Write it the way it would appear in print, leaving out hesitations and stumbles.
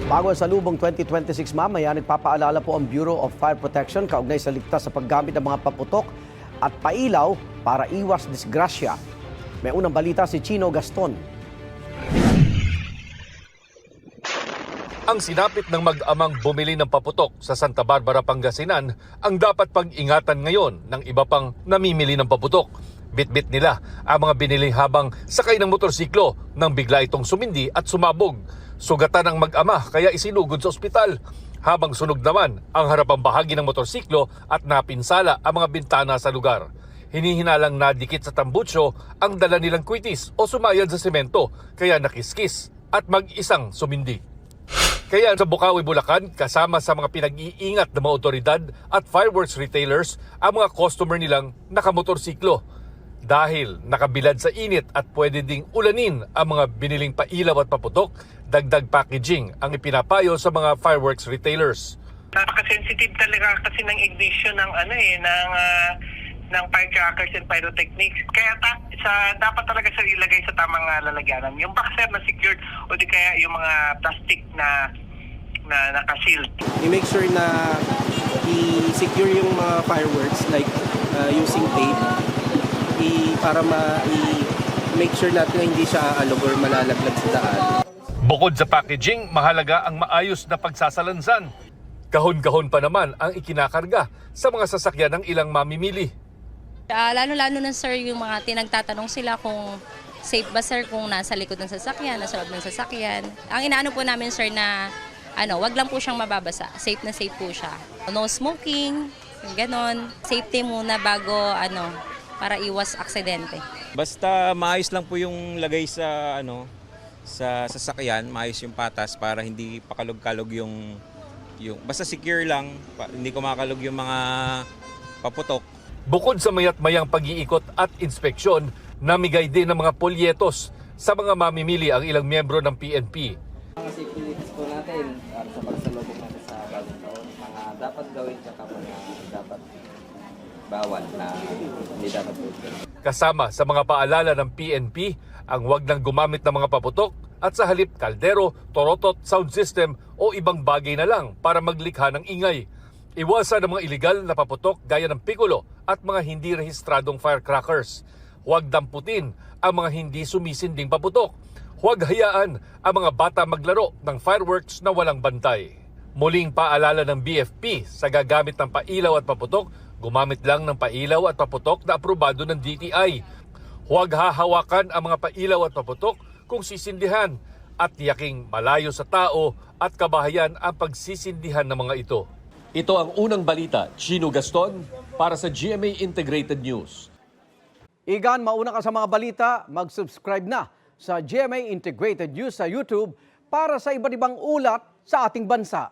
Bago sa lubong 2026 mamaya, nagpapaalala po ang Bureau of Fire Protection kaugnay sa ligtas sa paggamit ng mga paputok at pailaw para iwas disgrasya. May unang balita si Chino Gaston. Ang sinapit ng mag-amang bumili ng paputok sa Santa Barbara, Pangasinan ang dapat pag-ingatan ngayon ng iba pang namimili ng paputok. Bit-bit nila ang mga binili habang sakay ng motorsiklo nang bigla itong sumindi at sumabog. Sugatan ang mag-ama kaya isinugod sa ospital. Habang sunog naman ang harapang bahagi ng motorsiklo at napinsala ang mga bintana sa lugar. Hinihinalang nadikit sa tambutsyo ang dala nilang kwitis o sumayad sa semento kaya nakiskis at mag-isang sumindi. Kaya sa Bukawi, Bulacan, kasama sa mga pinag-iingat ng mga otoridad at fireworks retailers ang mga customer nilang nakamotorsiklo. Dahil nakabilad sa init at pwede ding ulanin ang mga biniling pailaw at paputok, dagdag packaging ang ipinapayo sa mga fireworks retailers. Napaka-sensitive talaga kasi ng ignition ng ng firecrackers and pyrotechnics. Kaya dapat talaga sa ilagay sa tamang lalagyanan. Yung boxer na secured o di kaya yung mga plastic na naka-sealed. I-make sure na i-secure yung mga fireworks like using tape para i-make sure natin na hindi siya aalog or malalaglag sa daan. Bukod sa packaging, mahalaga ang maayos na pagsasalansan. Kahon-kahon pa naman ang ikinakarga sa mga sasakyan ng ilang mamimili. Lalo-lalo na sir, yung mga tinagtatanong sila kung safe ba sir kung nasa likod ng sasakyan, nasa loob ng sasakyan. Ang inaano po namin sir na wag lang po siyang mababasa. Safe na safe po siya. No smoking, ganon. Safety muna bago para iwas aksidente. Basta maayos lang po yung lagay sa sa sasakyan, maayos yung patas para hindi pakalog-kalog yung basta secure lang, hindi kumakalog yung mga paputok. Bukod sa mayat-mayang pag-iikot at inspeksyon, namigay din ng mga polyetos sa mga mamimili ang ilang miyembro ng PNP. Mga safety tips po natin sa pagsalubong natin sa bagong taon, mga dapat gawin at mga dapat bawal na hindi dapat gawin. Kasama sa mga paalala ng PNP ang huwag nang gumamit ng mga paputok at sa halip kaldero, torotot, sound system o ibang bagay na lang para maglikha ng ingay. Iwasan ang mga iligal na paputok gaya ng pikulo at mga hindi rehistradong firecrackers. Huwag damputin ang mga hindi sumisinding paputok. Huwag hayaan ang mga bata maglaro ng fireworks na walang bantay. Muling paalala ng BFP sa gagamit ng pailaw at paputok, gumamit lang ng pailaw at paputok na aprobado ng DTI. Huwag hahawakan ang mga pailaw at paputok kung sisindihan at tiyaking malayo sa tao at kabahayan ang pagsisindihan ng mga ito. Ito ang unang balita, Chino Gaston, para sa GMA Integrated News. Igan, mauna ka sa mga balita, mag-subscribe na sa GMA Integrated News sa YouTube para sa iba't ibang ulat sa ating bansa.